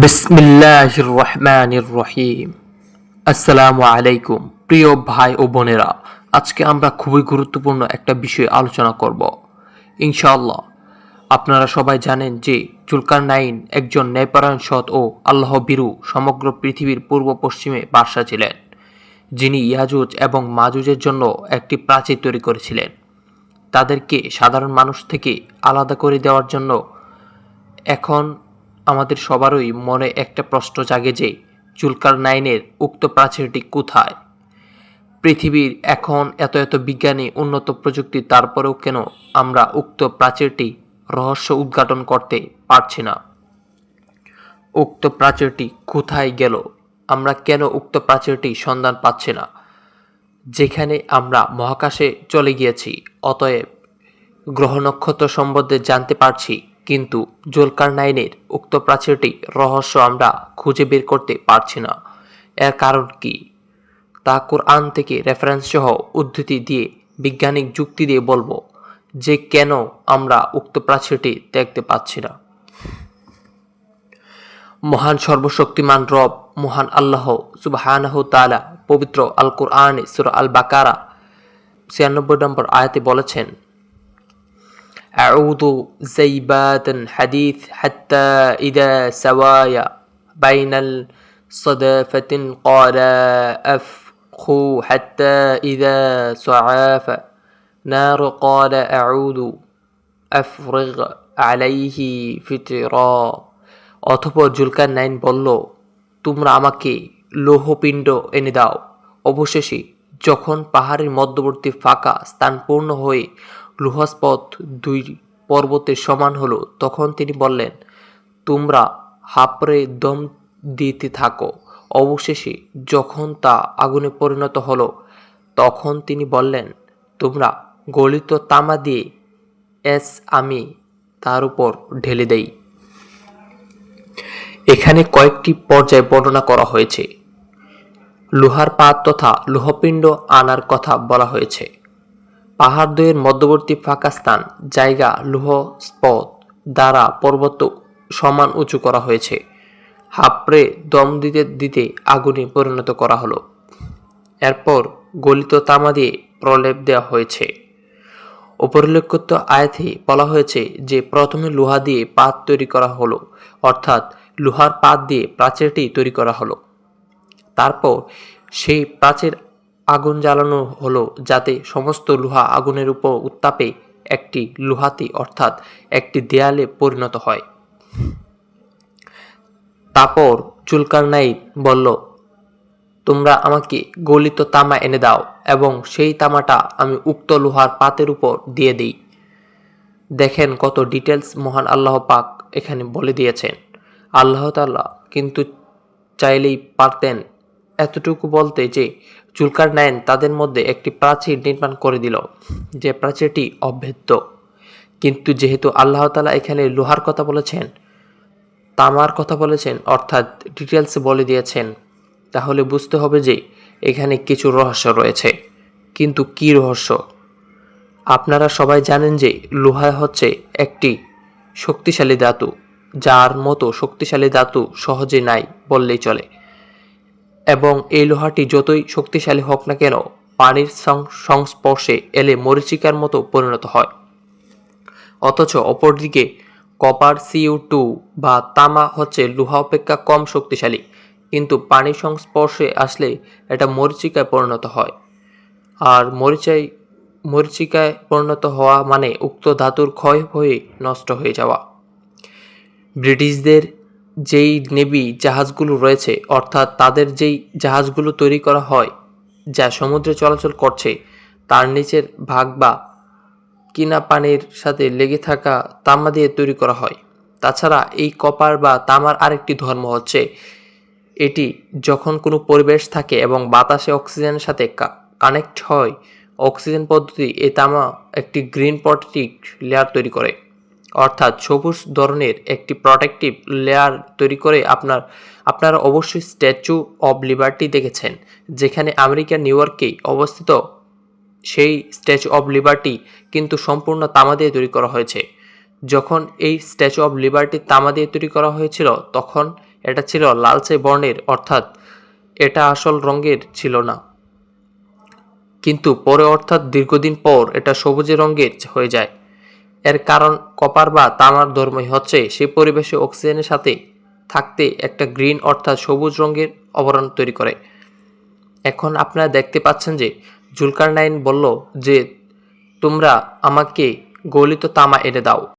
বিসমিল্লাহির রহমানির রহিম। আসসালামু আলাইকুম প্রিয় ভাই ও বোনেরা, আজকে আমরা খুবই গুরুত্বপূর্ণ একটা বিষয় আলোচনা করব ইনশাআল্লাহ। আপনারা সবাই জানেন যে জুলকারনাইন একজন ন্যায়পরায়ণ, সৎ ও আল্লাহ ভীরু সমগ্র পৃথিবীর পূর্ব পশ্চিমে বাদশা ছিলেন, যিনি ইয়াজুজ এবং মাজুজের জন্য একটি প্রাচীর তৈরি করেছিলেন। তাদেরকে সাধারণ মানুষ থেকে আলাদা করে দেওয়ার জন্য এখন আমাদের সবারই মনে একটা প্রশ্ন জাগে যে জুলকারনাইনের উক্ত প্রাচীরটি কোথায়? পৃথিবীর এখন এত এত বিজ্ঞানী, উন্নত প্রযুক্তি, তারপরেও কেন আমরা উক্ত প্রাচীরটি রহস্য উদ্ঘাটন করতে পারছি না? উক্ত প্রাচীরটি কোথায় গেল? আমরা কেন উক্ত প্রাচীরটি সন্ধান পাচ্ছি না? যেখানে আমরা মহাকাশে চলে গিয়েছি, অতএব গ্রহ নক্ষত্র সম্বন্ধে জানতে পারছি, কিন্তু জুলকারনাইনের উক্ত প্রাচীরটি রহস্য আমরা খুঁজে বের করতে পারছি না। এর কারণ কি? তা কোরআন থেকে রেফারেন্স সহ উদ্ধৃতি দিয়ে, বৈজ্ঞানিক যুক্তি দিয়ে বলবো যে কেন আমরা উক্ত প্রাচীরটি দেখতে পাচ্ছি না। মহান সর্বশক্তিমান রব মহান আল্লাহ সুবহানাহু তাআলা পবিত্র আল কোরআনে সূরা আল বাকারা 96 নম্বর আয়াতে বলেছেন, أعوذ زيبات حديث حتى إذا سوايا بين الصدفة قال أفخو حتى إذا صعاف نار قال أعوذ أفرغ عليه فترا। অতঃপর জুলকারনাইন বলল, তোমরা আমাকে লৌহপিণ্ড এনে দাও। অবশেষে যখন পাহাড়ের মধ্যবর্তী ফাঁকা স্থান পূর্ণ হয়ে লৌহস্ফট দুই পর্বতের সমান হলো, তখন তিনি বললেন, তোমরা হাঁপড়ে দম দিতে থাকো। অবশেষে যখন তা আগুনে পরিণত হলো, তখন তিনি বললেন, তোমরা গলিত তামা দিয়ে আমি তার উপর ঢেলে দেই। এখানে কয়েকটি পর্যায় বর্ণনা করা হয়েছে। লোহার পাত তথা লৌহপিণ্ড আনার কথা বলা হয়েছে। পাহাড়দ্বয়ের মধ্যবর্তী ফাঁকা স্থান জায়গা লৌহ স্ফট দ্বারা পর্বত সমান উঁচু করা হয়েছে। হাঁপড়ে দম দিতে দিতে আগুনে পরিণত করা হলো। এরপর গলিত তামা দিয়ে প্রলেপ দেওয়া হয়েছে। উপরিল্লিখিত আয়াতে বলা হয়েছে যে প্রথমে লোহা দিয়ে পাত তৈরি করা হলো, অর্থাৎ লোহার পাত দিয়ে প্রাচীরটি তৈরি করা হলো। তারপর সেই প্রাচীর আগুন জ্বালানো হলো, যাতে সমস্ত লোহা আগুনের উপর উত্তাপে একটি লোহাতি অর্থাৎ একটি দেয়ালে পরিণত হয়। তারপর জুলকারনাইন বলল, তোমরা আমাকে গলিত তামা এনে দাও এবং সেই তামাটা আমি উক্ত লোহার পাতের উপর দিয়ে দিই। দেখেন কত ডিটেলস মহান আল্লাহ পাক এখানে বলে দিয়েছেন। আল্লাহ তাআলা কিন্তু চাইলেই পারতেন এতটুকু বলতে যে জুলকারনাইন তাদের মধ্যে একটি প্রাচীর নির্মাণ করে দিল, যে প্রাচীরটি অভেদ্য। কিন্তু যেহেতু আল্লাহ তাআলা এখানে লোহার কথা বলেছেন, তামার কথা বলেছেন, অর্থাৎ ডিটেলস বলে দিয়েছেন, তাহলে বুঝতে হবে যে এখানে কিছু রহস্য রয়েছে। কিন্তু কি রহস্য? আপনারা সবাই জানেন যে লোহা হচ্ছে একটি শক্তিশালী ধাতু, যার মতো শক্তিশালী ধাতু সহজে নাই বললেই চলে। এবং এই লোহাটি যতই শক্তিশালী হোক না কেন, পানির সংস্পর্শে এলে মরীচিকার মতো পরিণত হয়। অথচ অপরদিকে কপার CO2 বা তামা হচ্ছে লোহা অপেক্ষা কম শক্তিশালী, কিন্তু পানির সংস্পর্শে আসলে এটা মরীচিকায় পরিণত হয়। আর মরীচিকায় পরিণত হওয়া মানে উক্ত ধাতুর ক্ষয় হয়ে নষ্ট হয়ে যাওয়া। ব্রিটিশদের যেই নেভি জাহাজগুলো রয়েছে, অর্থাৎ তাদের যেই জাহাজগুলো তৈরি করা হয় যা সমুদ্রে চলাচল করছে, তার নিচের ভাগ বা কিনা পানির সাথে লেগে থাকা তামা দিয়ে তৈরি করা হয়। তাছাড়া এই কপার বা তামার আরেকটি ধর্ম হচ্ছে, এটি যখন কোনো পরিবেশ থাকে এবং বাতাসে অক্সিজেনের সাথে কানেক্ট হয়, অক্সিজেন পদ্ধতি এই তামা একটি গ্রিন প্রোটেক্টিভ লেয়ার তৈরি করে, অর্থাৎ সবুজ ধরনের একটি প্রোটেক্টিভ লেয়ার তৈরি করে। আপনারা অবশ্যই স্ট্যাচু অব লিবার্টি দেখেছেন, যেখানে আমেরিকার নিউ ইয়র্কে অবস্থিত। সেই স্ট্যাচু অব লিবার্টি কিন্তু সম্পূর্ণ তামা দিয়ে তৈরি করা হয়েছে। যখন এই স্ট্যাচু অব লিবার্টি তামা দিয়ে তৈরি করা হয়েছিল, তখন এটা ছিল লালচে বর্ণের, অর্থাৎ এটা আসল রঙের ছিল না। কিন্তু পরে অর্থাৎ দীর্ঘদিন পর এটা সবুজে রঙের হয়ে যায়। এর কারণ কপার বা তামার ধর্মই হচ্ছে সেই পরিবেশে অক্সিজেনের সাথে থাকতে একটা গ্রিন অর্থাৎ সবুজ রঙের আবরণ তৈরি করে। এখন আপনারা দেখতে পাচ্ছেন যে জুলকারনাইন বলল যে তোমরা আমাকে গলিত তামা এনে দাও।